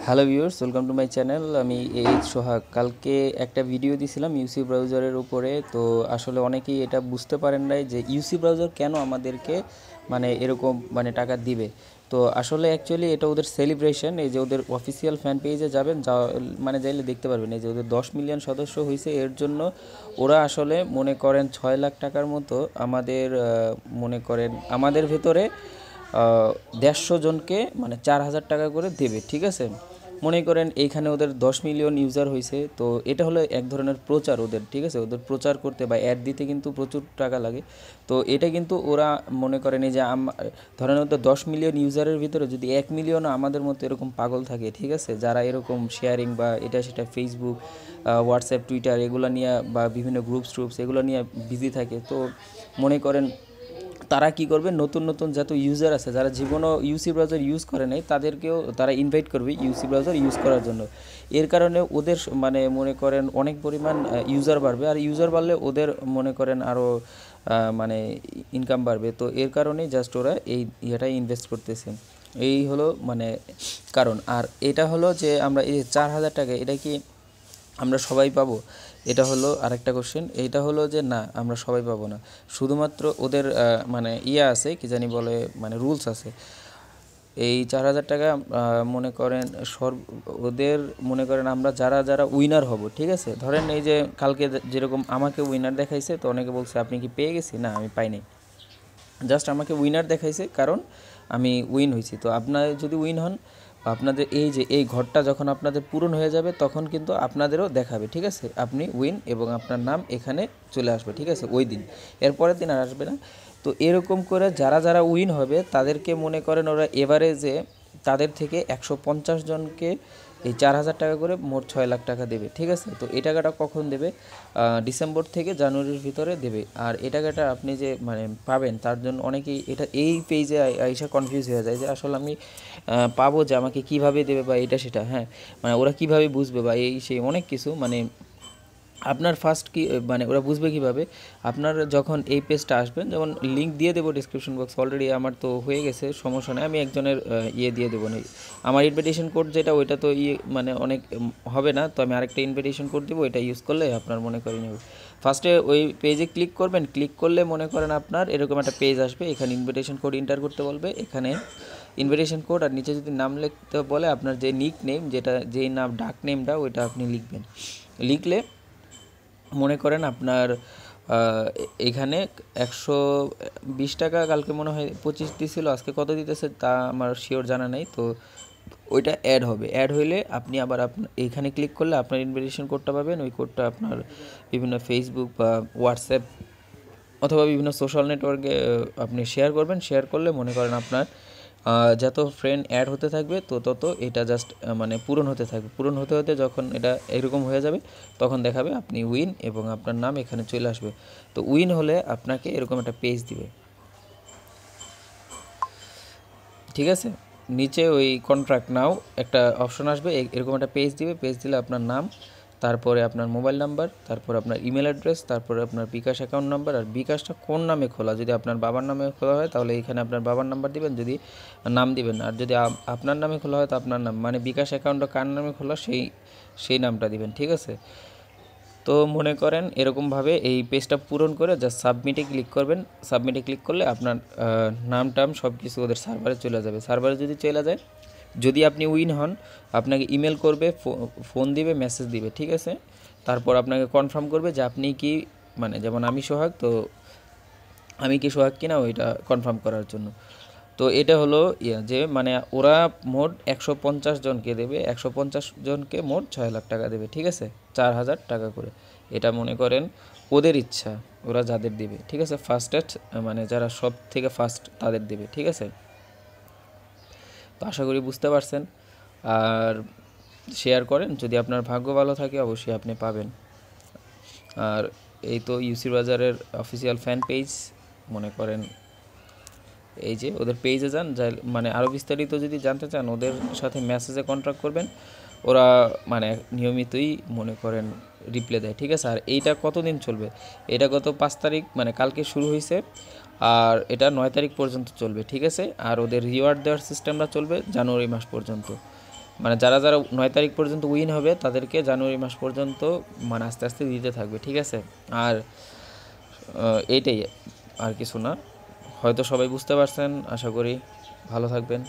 Hello viewers, welcome to my channel. আমি H সোহাগ। কালকে একটা ভিডিও দিয়েছিলাম ইউসি ব্রাউজারের উপরে। তো আসলে অনেকেই এটা বুঝতে পারেন নাই যে ইউসি ব্রাউজার কেন আমাদেরকে এরকম টাকা দিবে। তো আসলে অ্যাকচুয়ালি এটা ওদের সেলিব্রেশন। এই যে ওদের অফিসিয়াল ফ্যান পেজে যাবেন, যা যাইলে দেখতে পারবেন এই যে ওদের 10 মিলিয়ন সদস্য হয়েছে। এর জন্য ওরা আসলে মনে করেন 6 লাখ টাকার মতো আমাদের ভেতরে 150 জনকে 4,000 টাকা করে দেবে। ঠিক আছে, মনে করেন এইখানে ওদের 10 মিলিয়ন ইউজার হয়েছে। তো এটা হলো এক ধরনের প্রচার ওদের। ঠিক আছে, ওদের প্রচার করতে বা অ্যাড দিতে কিন্তু প্রচুর টাকা লাগে। তো এটা কিন্তু ওরা মনে করেন এই যে ধরেন ওদের 10 মিলিয়ন ইউজারের ভিতরে যদি 1 মিলিয়নও আমাদের মতো এরকম পাগল থাকে, ঠিক আছে, যারা এরকম শেয়ারিং বা এটা সেটা ফেসবুক, হোয়াটসঅ্যাপ, টুইটার এগুলো নিয়ে বা বিভিন্ন গ্রুপস এগুলো নিয়ে বিজি থাকে, তো মনে করেন তারা কি করবে, নতুন নতুন যত ইউজার আছে যারা জীবনও ইউসি ব্রাউজার ইউজ করে নাই তাদেরকেও তারা ইনভাইট করবে ইউসি ব্রাউজার ইউজ করার জন্য। এর কারণে ওদের মনে করেন অনেক পরিমাণ ইউজার বাড়বে, আর ইউজার বাড়লে ওদের মনে করেন আরও ইনকাম বাড়বে। তো এর কারণেই জাস্ট ওরা এই ইয়েটাই ইনভেস্ট করতেছে। এই হলো কারণ। আর এটা হলো যে আমরা এই 4,000 টাকা এটা কি আমরা সবাই পাবো? এটা হলো আরেকটা কোশ্চেন। এইটা হলো যে না, আমরা সবাই পাবো না। শুধুমাত্র ওদের আছে, কি জানি বলে, রুলস আছে। এই 4,000 টাকা মনে করেন ওদের মনে করেন আমরা যারা যারা উইনার হব, ঠিক আছে, ধরেন এই যে কালকে যেরকম আমাকে উইনার দেখাইছে, তো অনেকে বলছে আপনি কি পেয়ে গেছি? না, আমি পাইনি। জাস্ট আমাকে উইনার দেখাইছে কারণ আমি উইন হয়েছি। তো আপনারা যদি উইন হন, আপনাদের এই যে এই ঘরটা যখন আপনাদের পূরণ হয়ে যাবে তখন কিন্তু আপনাদেরও দেখাবে, ঠিক আছে, আপনি উইন এবং আপনার নাম এখানে চলে আসবে, ঠিক আছে, ওই দিন। এরপরের দিন আর আসবে না। তো এরকম করে যারা যারা উইন হবে তাদেরকে মনে করেন ওরা এভারেজে তাদের থেকে 150 জনকে এই 4,000 টাকা করে মোট 6 লাখ টাকা দেবে। ঠিক আছে, তো এই টাকাটা কখন দেবে? ডিসেম্বর থেকে জানুয়ারির ভিতরে দেবে। আর এই টাকাটা আপনি যে পাবেন, তার জন্য অনেকেই এটা এই পেজে আইসা কনফিউজ হয়ে যায় যে আসলে আমি পাবো যে আমাকে কিভাবে দেবে বা এটা সেটা। হ্যাঁ, ওরা কিভাবে বুঝবে বা এই সেই অনেক কিছু আপনার ফার্স্ট কি ওরা বুঝবে কিভাবে? আপনার যখন এই পেজটা আসবেন, যেমন লিঙ্ক দিয়ে দেবো ডিসক্রিপশন বক্স, অলরেডি আমার তো হয়ে গেছে, সমস্যা নেই। আমি একজনের দিয়ে দেবো না, আমার ইনভিটেশন কোড যেটা ওইটা তো অনেক হবে না, তো আমি আরেকটা ইনভিটেশন কোড দেবো, এটা ইউজ করলে আপনার মনে করেন ফার্স্টে ওই পেজে ক্লিক করবেন। ক্লিক করলে মনে করেন আপনার এরকম একটা পেজ আসবে, এখানে ইনভিটেশন কোড এন্টার করতে বলবে, এখানে ইনভিটেশন কোড আর নিচে যদি নাম লিখতে বলে আপনার যে নিক নেম, যেই নাম ডাক নেমটা ওইটা আপনি লিখবেন। লিখলে মনে করেন আপনার এখানে 120 টাকা, কালকে মনে হয় 25 দিছিল, আজকে কত দিতেছে তা আমার শিওর জানা নেই। তো ওইটা অ্যাড হবে, অ্যাড হইলে আপনি আবার এইখানে ক্লিক করলে আপনার ইনভিটেশন কোডটা পাবেন। ওই কোডটা আপনার বিভিন্ন ফেসবুক বা হোয়াটসঅ্যাপ অথবা বিভিন্ন সোশ্যাল নেটওয়ার্কে আপনি শেয়ার করবেন। শেয়ার করলে মনে করেন আপনার যত ফ্রেন্ড অ্যাড হতে থাকবে তত এটা জাস্ট পূরণ হতে থাকবে। পূরণ হতে হতে যখন এটা এরকম হয়ে যাবে তখন দেখাবে আপনি উইন এবং আপনার নাম এখানে চলে আসবে। তো উইন হলে আপনাকে এরকম একটা পেজ দিবে, ঠিক আছে। নিচে ওই কন্ট্রাক্ট নাও একটা অপশন আসবে, এরকম একটা পেজ দিবে। পেজ দিলে আপনার নাম, তারপরে আপনার মোবাইল নাম্বার, তারপর আপনার ইমেল অ্যাড্রেস, তারপরে আপনার বিকাশ অ্যাকাউন্ট নাম্বার। আর বিকাশটা কোন নামে খোলা, যদি আপনার বাবার নামে খোলা হয় তাহলে এখানে আপনার বাবার নাম্বার দিবেন, যদি নাম দিবেন। আর যদি আপনার নামে খোলা হয় তো আপনার নাম, বিকাশ অ্যাকাউন্টটা কার নামে খোলা সেই নামটা দিবেন, ঠিক আছে। তো মনে করেন এরকমভাবে এই পেজটা পূরণ করে জাস্ট সাবমিটে ক্লিক করবেন। সাবমিটে ক্লিক করলে আপনার নাম টাম সব কিছু ওদের সার্ভারে চলে যাবে। সার্ভারে যদি চলে যায়, যদি আপনি উইন হন, আপনাকে ইমেল করবে, ফোন দিবে, মেসেজ দিবে, ঠিক আছে। তারপর আপনাকে কনফার্ম করবে যে আপনি কি যেমন আমি সোহাগ, তো আমি কি সোহাগ কিনা ওইটা কনফার্ম করার জন্য। তো এটা হলো যে ওরা মোট 150 জনকে দেবে, 150 জনকে মোট 6 লাখ টাকা দেবে, ঠিক আছে, 4,000 টাকা করে। এটা মনে করেন ওদের ইচ্ছা, ওরা যাদের দেবে, ঠিক আছে, ফার্স্টেস্ট যারা সব থেকে ফার্স্ট তাদের দেবে, ঠিক আছে। তো আশা করি বুঝতে পারছেন। আর শেয়ার করেন, যদি আপনার ভাগ্য ভালো থাকে অবশ্যই আপনি পাবেন। আর এই তো ইউসি বাজারের অফিসিয়াল ফ্যান পেজ, মনে করেন এই যে ওদের পেজে যান, যা আরও বিস্তারিত যদি জানতে চান ওদের সাথে মেসেজে কন্ট্যাক্ট করবেন, ওরা নিয়মিতই মনে করেন রিপ্লাই দেয়, ঠিক আছে। আর এইটা কতদিন চলবে? এটা গত 5 তারিখ কালকে শুরু হয়েছে, আর এটা 9 তারিখ পর্যন্ত চলবে, ঠিক আছে। আর ওদের রিওয়ার্ড দেওয়ার সিস্টেমটা চলবে জানুয়ারি মাস পর্যন্ত। মানে যারা যারা 9 তারিখ পর্যন্ত উইন হবে তাদেরকে জানুয়ারি মাস পর্যন্ত মানে আস্তে আস্তে দিতে থাকবে, ঠিক আছে। আর এইটাই, আর কিছু না। হয়তো সবাই বুঝতে পারছেন, আশা করি। ভালো থাকবেন।